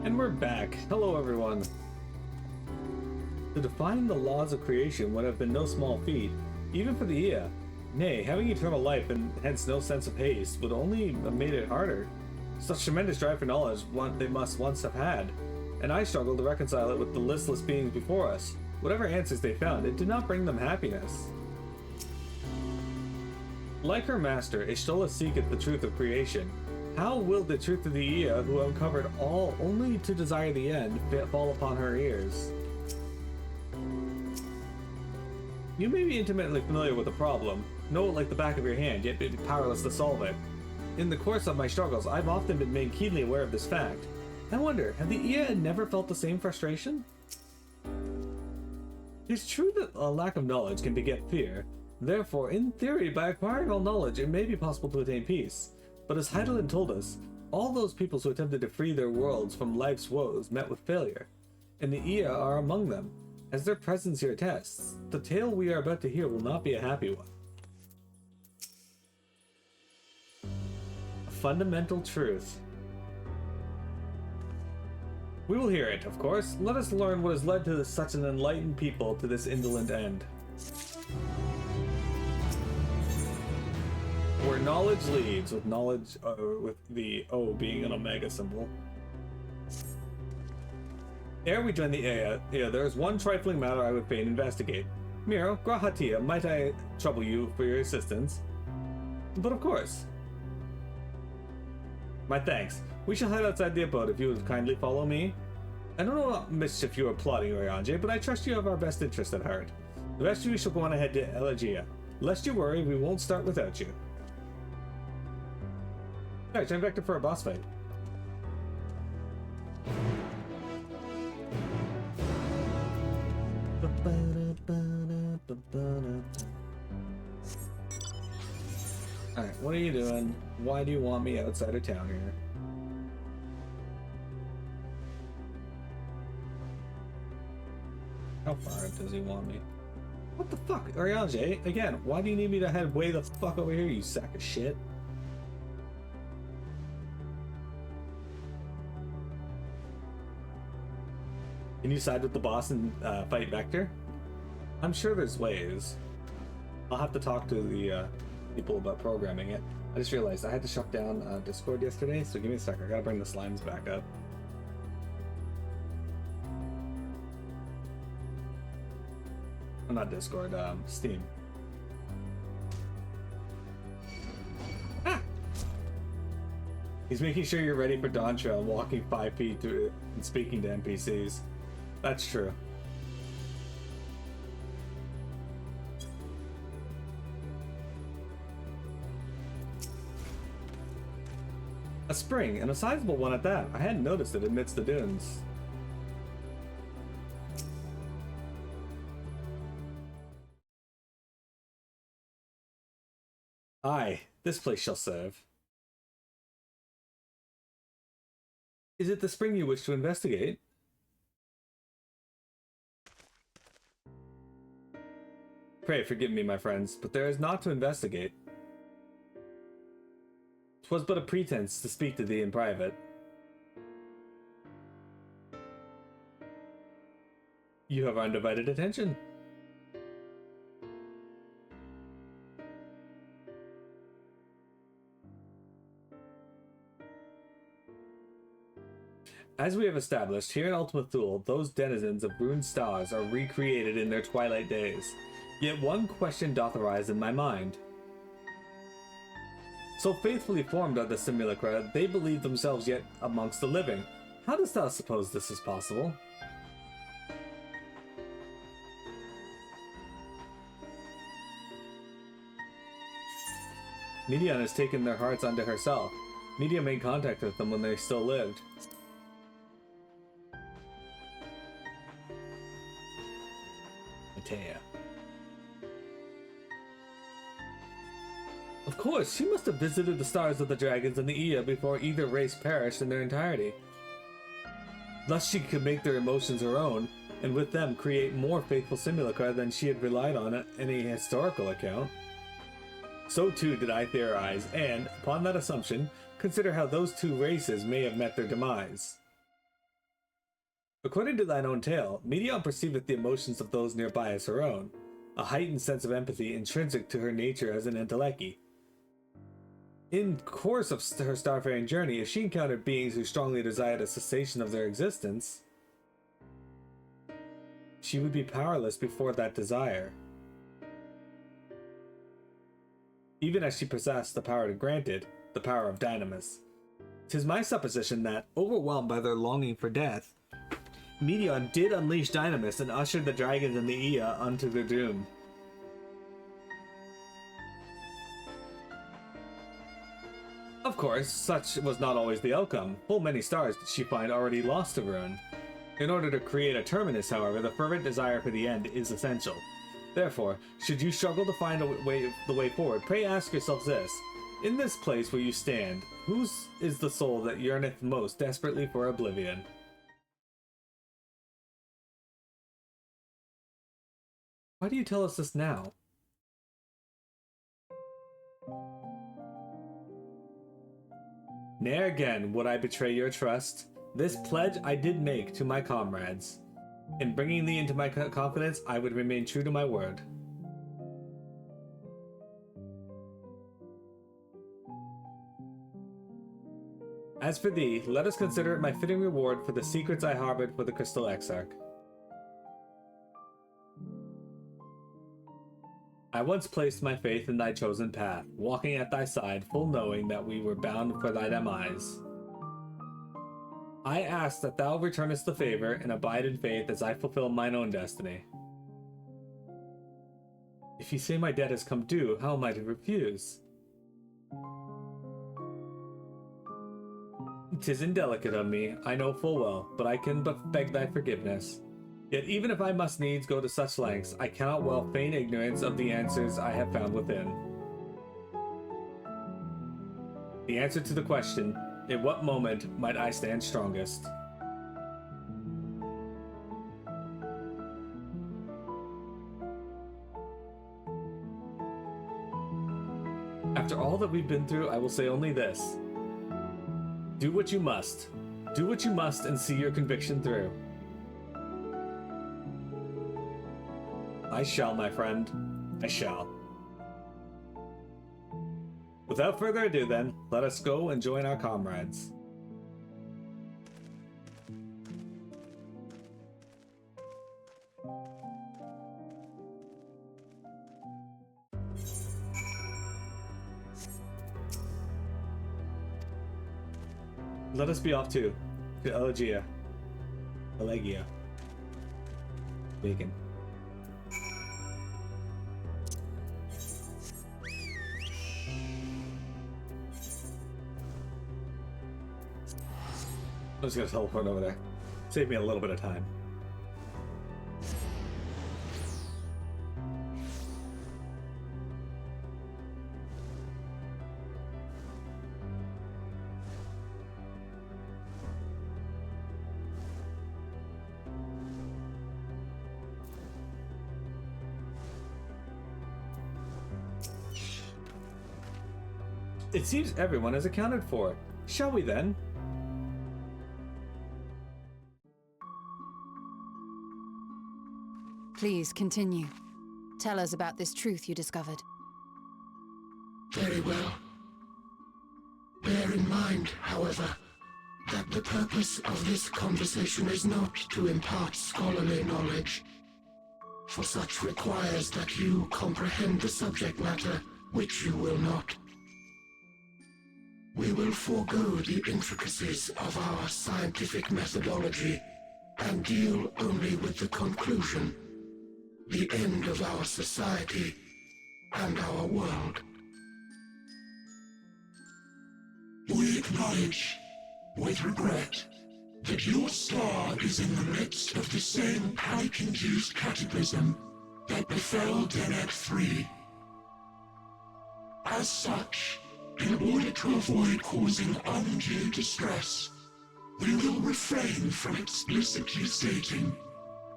And we're back. Hello, everyone. To define the laws of creation would have been no small feat, even for the Ea. Nay, having eternal life and hence no sense of haste would only have made it harder. Such tremendous drive for knowledge they must once have had, and I struggled to reconcile it with the listless beings before us. Whatever answers they found, it did not bring them happiness. Like her master, Ishtola seeketh the truth of creation. How will the truth of the Ea, who uncovered all only to desire the end, fall upon her ears? You may be intimately familiar with the problem, know it like the back of your hand, yet be powerless to solve it. In the course of my struggles, I've often been made keenly aware of this fact. I wonder, have the Ea never felt the same frustration? It's true that a lack of knowledge can beget fear. Therefore, in theory, by acquiring all knowledge, it may be possible to attain peace. But as Heidelin told us, all those peoples who attempted to free their worlds from life's woes met with failure, and the Ea are among them, as their presence here attests. The tale we are about to hear will not be a happy one. A fundamental truth. We will hear it, of course. Let us learn what has led to such an enlightened people to this indolent end. Where knowledge leads, with knowledge, with the O being an omega symbol. Ere we join the Ea, there is one trifling matter I would fain investigate. Miro, Grahatia, might I trouble you for your assistance? But of course. My thanks. We shall head outside the abode if you would kindly follow me. I don't know what mischief you are plotting, Oriange, but I trust you have our best interest at heart. The rest of you shall go on ahead to Elegia. Lest you worry, we won't start without you. Alright, time back to for a boss fight. Alright, what are you doing? Why do you want me outside of town here? How far does he want me? What the fuck? Oriange, again, why do you need me to head way the fuck over here, you sack of shit? Can you side with the boss and fight Vector? I'm sure there's ways. I'll have to talk to the people about programming it. I just realized I had to shut down Discord yesterday, so give me a sec. I gotta bring the slimes back up. Oh, not Discord, Steam. Ah! He's making sure you're ready for Dawn Trail, walking 5 feet through it and speaking to NPCs. That's true. A spring, and a sizable one at that. I hadn't noticed it amidst the dunes. Aye, this place shall serve. Is it the spring you wish to investigate? Pray forgive me, my friends, but there is naught to investigate. 'Twas but a pretense to speak to thee in private. You have undivided attention. As we have established, here in Ultima Thule, those denizens of ruined stars are recreated in their twilight days. Yet one question doth arise in my mind. So faithfully formed are the simulacra, they believe themselves yet amongst the living. How dost thou suppose this is possible? Medion has taken their hearts unto herself. Media made contact with them when they still lived. Matea. Of course, she must have visited the stars of the dragons and the Ea before either race perished in their entirety. Thus she could make their emotions her own, and with them create more faithful simulacra than she had relied on at any historical account. So too did I theorize, and, upon that assumption, consider how those two races may have met their demise. According to thine own tale, Meteon perceiveth the emotions of those nearby as her own, a heightened sense of empathy intrinsic to her nature as an Entelechy. In course of her starfaring journey, if she encountered beings who strongly desired a cessation of their existence, she would be powerless before that desire, even as she possessed the power to grant it, the power of Dynamis. 'Tis my supposition that, overwhelmed by their longing for death, Meteon did unleash Dynamis and ushered the dragons and the Ea unto their doom. Of course, such was not always the outcome. Full many stars did she find already lost to ruin. In order to create a terminus, however, the fervent desire for the end is essential. Therefore, should you struggle to find the way forward, pray ask yourselves this. In this place where you stand, whose is the soul that yearneth most desperately for oblivion? Why do you tell us this now? Ne'er again would I betray your trust. This pledge I did make to my comrades. In bringing thee into my confidence, I would remain true to my word. As for thee, let us consider it my fitting reward for the secrets I harbored for the Crystal Exarch. I once placed my faith in thy chosen path, walking at thy side, full knowing that we were bound for thy demise. I ask that thou returnest the favor and abide in faith as I fulfill mine own destiny. If you say my debt has come due, how am I to refuse? 'Tis indelicate of me, I know full well, but I can but beg thy forgiveness. Yet even if I must needs go to such lengths, I cannot well feign ignorance of the answers I have found within. The answer to the question, in what moment might I stand strongest? After all that we've been through, I will say only this. Do what you must. Do what you must and see your conviction through. I shall, my friend. I shall. Without further ado, then, let us go and join our comrades. Let us be off to Elegia. Bacon. I'm just gonna teleport over there. Save me a little bit of time. It seems everyone is accounted for. Shall we then? Please continue. Tell us about this truth you discovered. Very well. Bear in mind, however, that the purpose of this conversation is not to impart scholarly knowledge, for such requires that you comprehend the subject matter, which you will not. We will forego the intricacies of our scientific methodology and deal only with the conclusion, the end of our society and our world. We acknowledge, with regret, that your star is in the midst of the same panic-induced cataclysm that befell Deneb 3. As such, in order to avoid causing undue distress, we will refrain from explicitly stating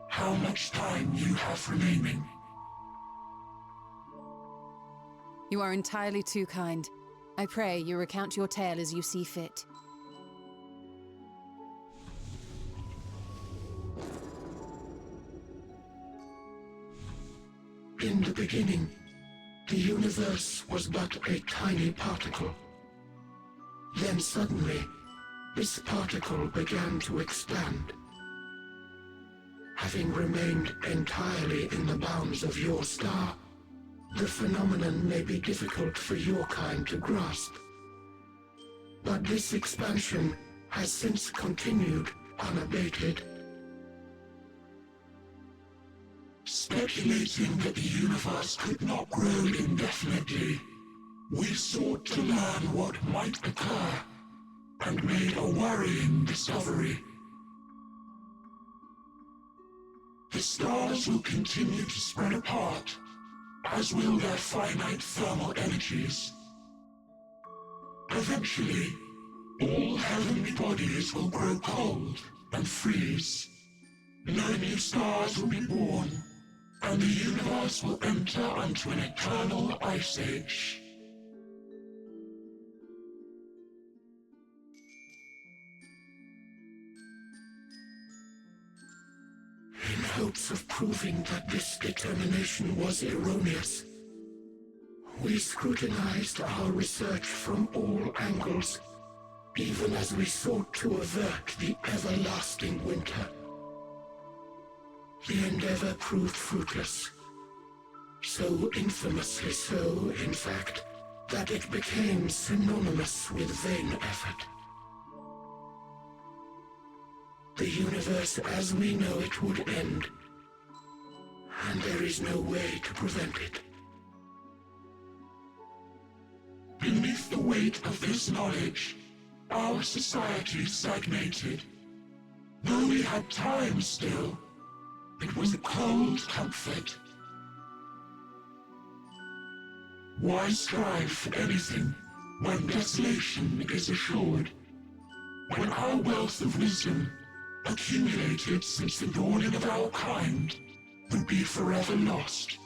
how much time you have remaining. You are entirely too kind. I pray you recount your tale as you see fit. In the beginning, the universe was but a tiny particle. Then suddenly, this particle began to expand. Having remained entirely in the bounds of your star, the phenomenon may be difficult for your kind to grasp. But this expansion has since continued unabated. Speculating that the universe could not grow indefinitely, we sought to learn what might occur, and made a worrying discovery. The stars will continue to spread apart, as will their finite thermal energies. Eventually, all heavenly bodies will grow cold and freeze. No new stars will be born, and the universe will enter onto an eternal ice age. In hopes of proving that this determination was erroneous, we scrutinized our research from all angles, even as we sought to avert the everlasting winter. The endeavor proved fruitless. So infamously so, in fact, that it became synonymous with vain effort. The universe as we know it would end, and there is no way to prevent it. Beneath the weight of this knowledge, our society stagnated. Though we had time still, it was a cold comfort. Why strive for anything when desolation is assured? When our wealth of wisdom, accumulated since the dawning of our kind, would be forever lost.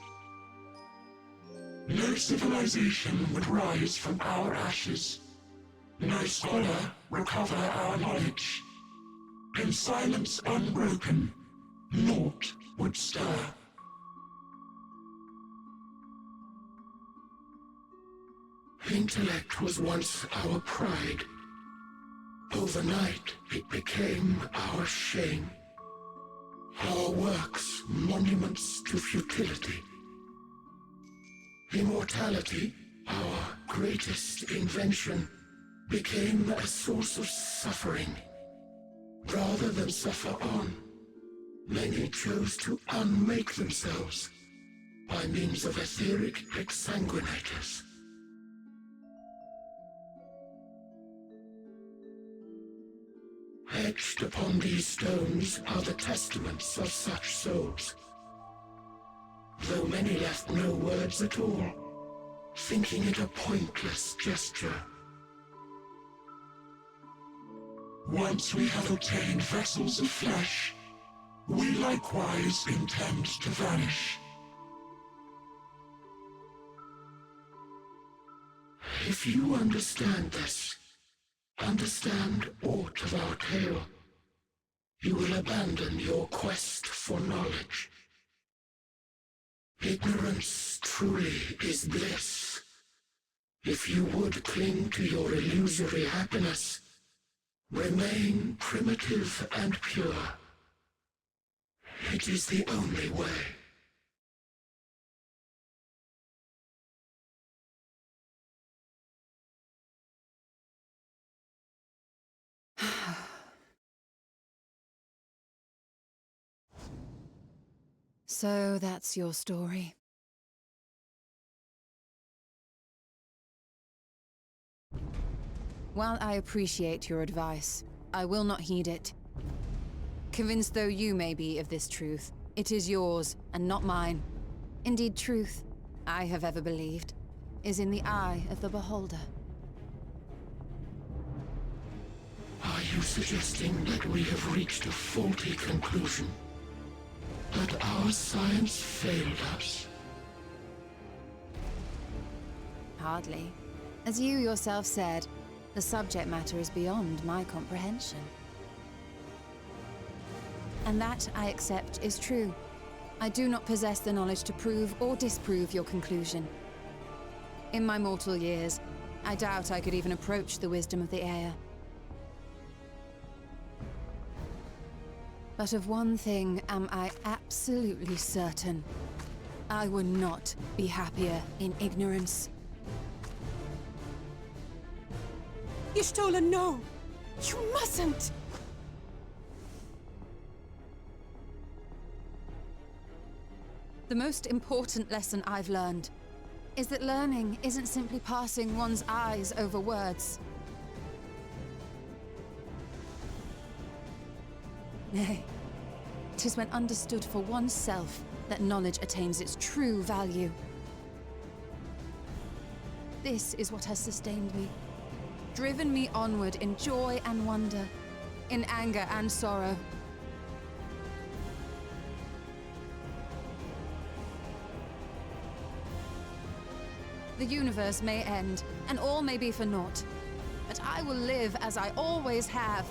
No civilization would rise from our ashes. No scholar recover our knowledge. In silence unbroken, naught would stir. Intellect was once our pride. Overnight, it became our shame. Our works, monuments to futility. Immortality, our greatest invention, became a source of suffering. Rather than suffer on, many chose to unmake themselves by means of etheric exsanguinators. Etched upon these stones are the testaments of such souls, though many left no words at all, thinking it a pointless gesture. Once we have obtained vessels of flesh, we likewise intend to vanish. If you understand this, understand aught of our tale, you will abandon your quest for knowledge. Ignorance truly is bliss. If you would cling to your illusory happiness, remain primitive and pure. It is the only way. So that's your story. While I appreciate your advice, I will not heed it. Convinced though you may be of this truth, it is yours and not mine. Indeed, truth, I have ever believed, is in the eye of the beholder. Are you suggesting that we have reached a faulty conclusion? That our science failed us? Hardly. As you yourself said, the subject matter is beyond my comprehension. And that, I accept, is true. I do not possess the knowledge to prove or disprove your conclusion. In my mortal years, I doubt I could even approach the wisdom of the Air. But of one thing am I absolutely certain. I would not be happier in ignorance. Y'shtola, no! You mustn't! The most important lesson I've learned is that learning isn't simply passing one's eyes over words. Nay, it is when understood for oneself that knowledge attains its true value. This is what has sustained me, driven me onward in joy and wonder, in anger and sorrow. The universe may end, and all may be for naught, but I will live as I always have.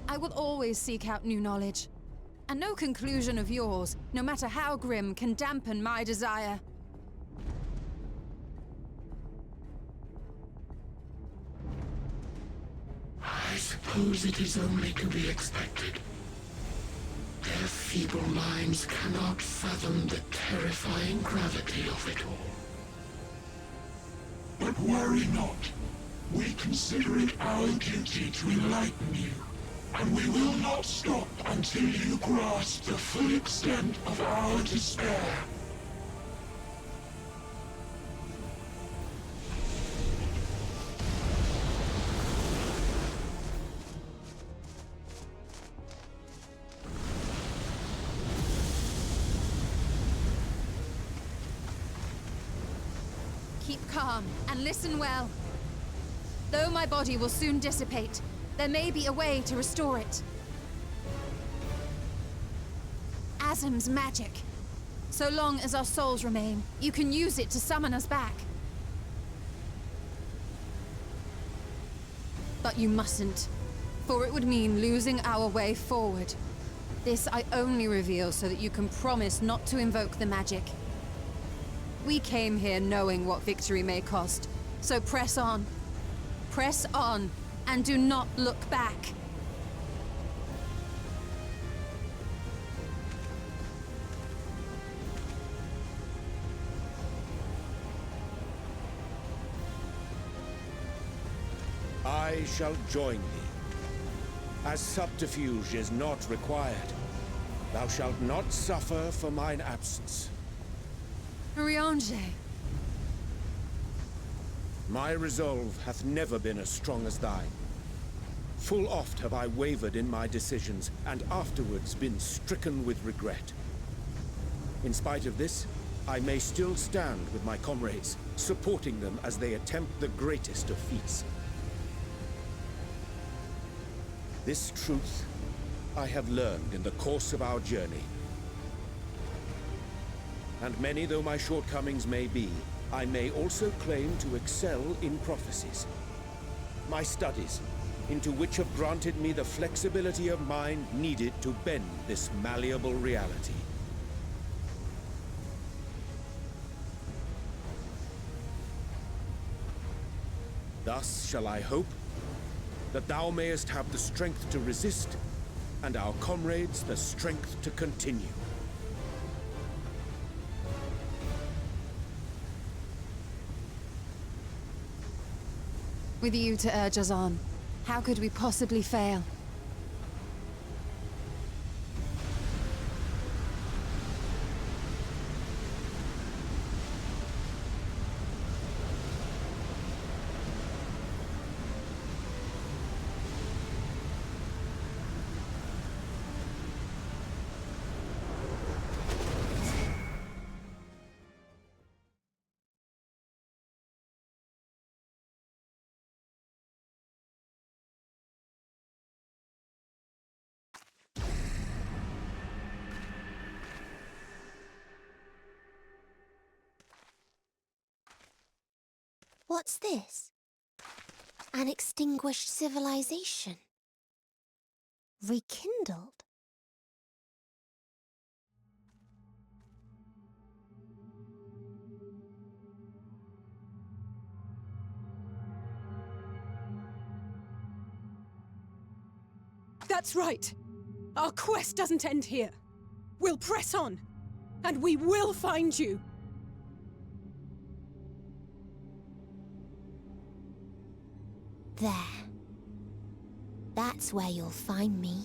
I will always seek out new knowledge, and no conclusion of yours, no matter how grim, can dampen my desire. I suppose it is only to be expected. Their feeble minds cannot fathom the terrifying gravity of it all. But worry not. We consider it our duty to enlighten you, and we will not stop until you grasp the full extent of our despair. Keep calm and listen well. Though my body will soon dissipate, there may be a way to restore it. Azim's magic. So long as our souls remain, you can use it to summon us back. But you mustn't, for it would mean losing our way forward. This I only reveal so that you can promise not to invoke the magic. We came here knowing what victory may cost, so press on. Press on, and do not look back. I shall join thee. As subterfuge is not required, thou shalt not suffer for mine absence. Riange. My resolve hath never been as strong as thine. Full oft have I wavered in my decisions, and afterwards been stricken with regret. In spite of this, I may still stand with my comrades, supporting them as they attempt the greatest of feats. This truth I have learned in the course of our journey. And many though my shortcomings may be, I may also claim to excel in prophecies. My studies, into which have granted me the flexibility of mind needed to bend this malleable reality. Thus shall I hope that thou mayest have the strength to resist, and our comrades the strength to continue. With you to urge us on, how could we possibly fail? What's this? An extinguished civilization? Rekindled? That's right. Our quest doesn't end here. We'll press on, and we will find you. There. That's where you'll find me.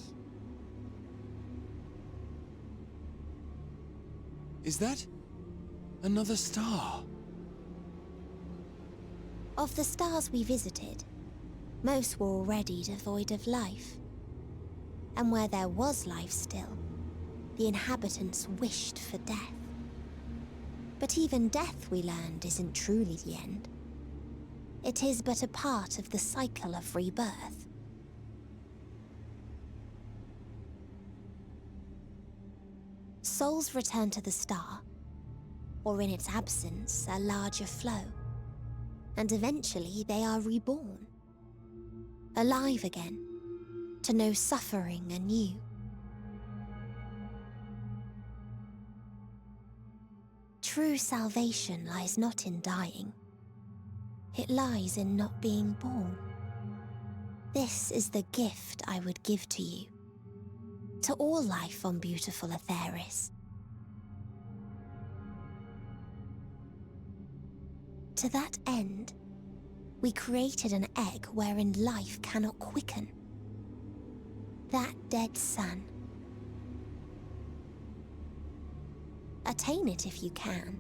Is that another star? Of the stars we visited, most were already devoid of life. And where there was life still, the inhabitants wished for death. But even death, we learned, isn't truly the end. It is but a part of the cycle of rebirth. Souls return to the star, or in its absence, a larger flow. And eventually they are reborn. Alive again, to know suffering anew. True salvation lies not in dying. It lies in not being born. This is the gift I would give to you. To all life on beautiful Aetheris. To that end, we created an egg wherein life cannot quicken. That dead sun. Attain it if you can,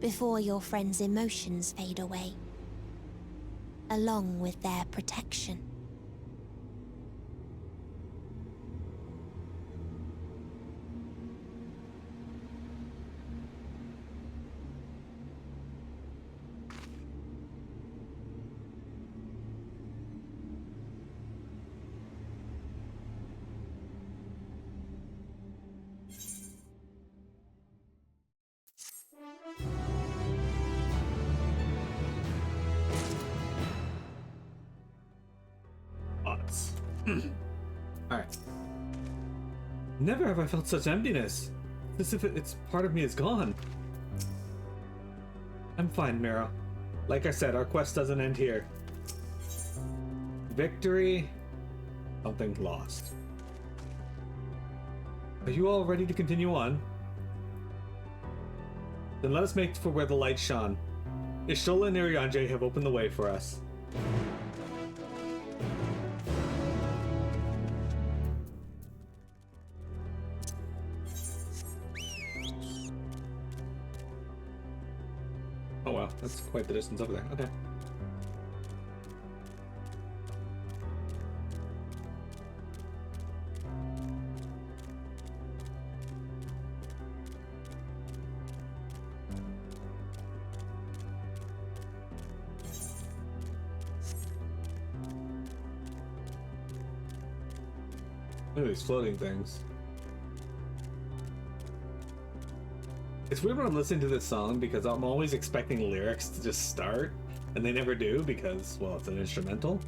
before your friends' emotions fade away, along with their protection. Alright. Never have I felt such emptiness. As if it's part of me is gone. I'm fine, Mira. Like I said, our quest doesn't end here. Victory. Something lost. Are you all ready to continue on? Then let us make for where the light shone. Ishola and Irianje have opened the way for us. Oh wow, that's quite the distance over there. Okay. Look at these floating things. It's weird when I'm listening to this song because I'm always expecting lyrics to just start, and they never do because, well, it's an instrumental.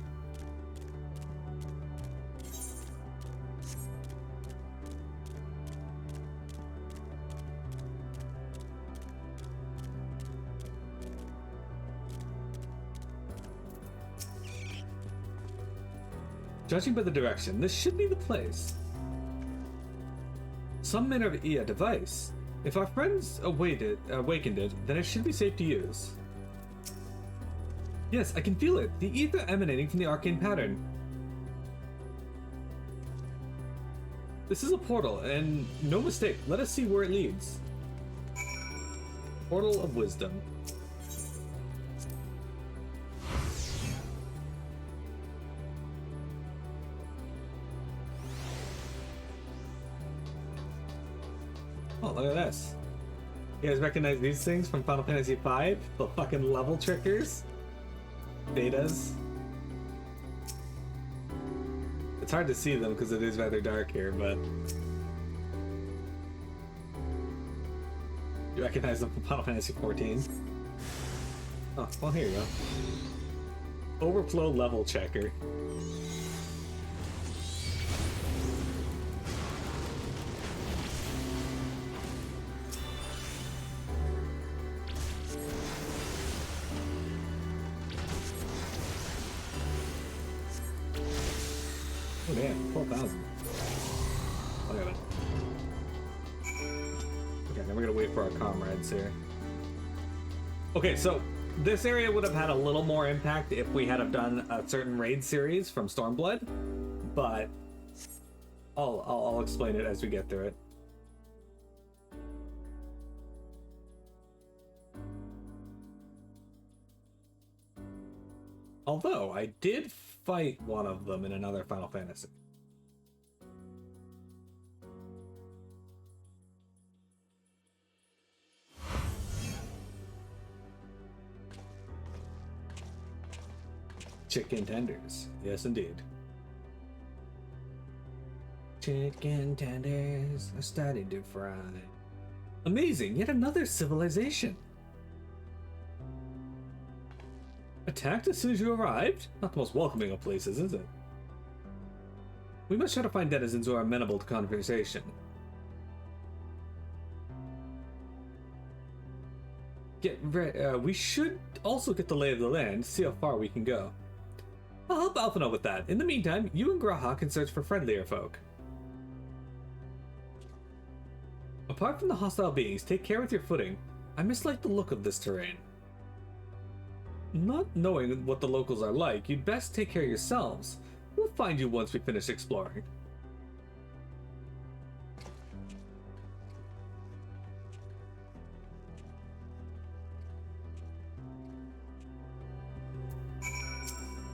Judging by the direction, this should be the place. Some manner of device. If our friends awakened it, then it should be safe to use. Yes, I can feel it. The ether emanating from the arcane pattern. This is a portal, and no mistake. Let us see where it leads. Portal of Wisdom. Oh, look at this. You guys recognize these things from Final Fantasy V? The fucking level trickers? Betas? It's hard to see them because it is rather dark here, but... You recognize them from Final Fantasy XIV? Oh, well here you go. Overflow level checker. Oh damn, 12,000. Look at it. Okay, then we're gonna wait for our comrades here. Okay, so this area would have had a little more impact if we had have done a certain raid series from Stormblood, but I'll explain it as we get through it. Although I did fight one of them in another Final Fantasy. Chicken tenders. Yes, indeed. Chicken tenders are starting to fry. Amazing! Yet another civilization. Attacked as soon as you arrived? Not the most welcoming of places, is it? We must try to find denizens who are amenable to conversation. We should also get the lay of the land, see how far we can go. I'll help Alphinaud with that. In the meantime, you and Graha can search for friendlier folk. Apart from the hostile beings, take care with your footing. I mislike the look of this terrain. Not knowing what the locals are like, you'd best take care of yourselves. We'll find you once we finish exploring.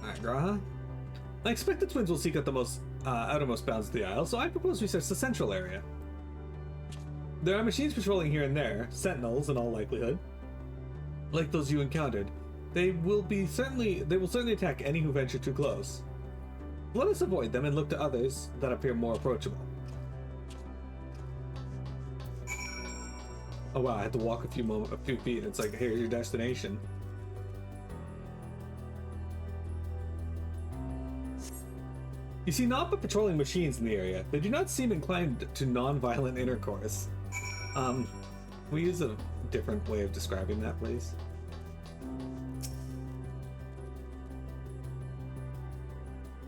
Alright, Graha. I expect the twins will seek out the most outermost bounds of the Isle, so I propose we search the central area. There are machines patrolling here and there, sentinels in all likelihood. Like those you encountered. They will certainly attack any who venture too close. Let us avoid them and look to others that appear more approachable. Oh wow, I had to walk a few feet. It's like, here's your destination. You see naught but patrolling machines in the area. They do not seem inclined to non-violent intercourse. We use a different way of describing that, please.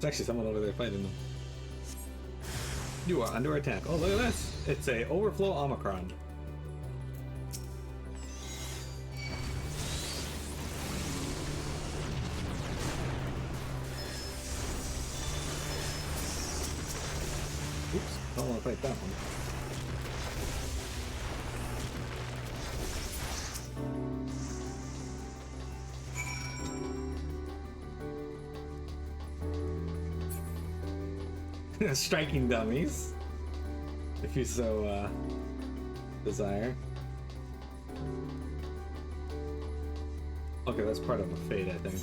There's actually someone over there fighting them. You are under attack. Oh, look at this. It's a overflow Omicron. Oops, don't want to fight that one. Striking dummies, if you so desire. Okay, that's part of a fate, I think.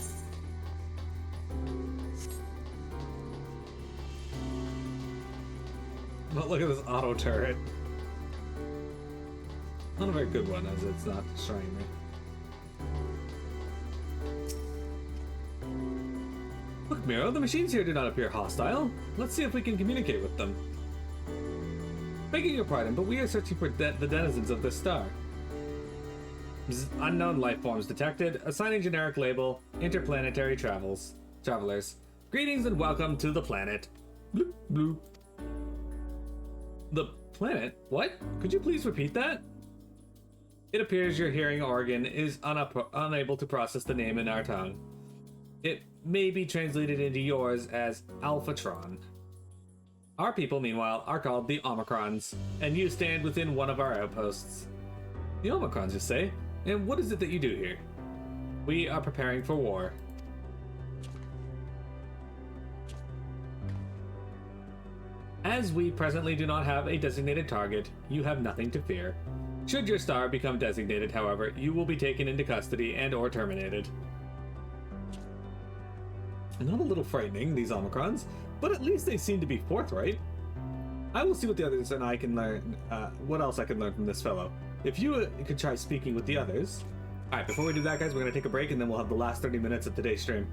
But look at this auto turret. Not a very good one, as it's not destroying me. Look, Miro, the machines here do not appear hostile. Let's see if we can communicate with them. Begging your pardon, but we are searching for the denizens of this star. Unknown life forms detected. Assigning generic label, interplanetary travelers. Greetings and welcome to the planet. Bloop, bloop. The planet? What? Could you please repeat that? It appears your hearing organ is unable to process the name in our tongue. It may be translated into yours as Alphatron. Our people, meanwhile, are called the Omicrons, and you stand within one of our outposts. The Omicrons, you say? And what is it that you do here? We are preparing for war. As we presently do not have a designated target, you have nothing to fear. Should your star become designated, however, you will be taken into custody and or terminated. Not a little frightening, these Omicrons, but at least they seem to be forthright. I will see what the others and I can learn, what else I can learn from this fellow. If you could try speaking with the others. Alright, before we do that, guys, we're going to take a break and then we'll have the last 30 minutes of today's stream.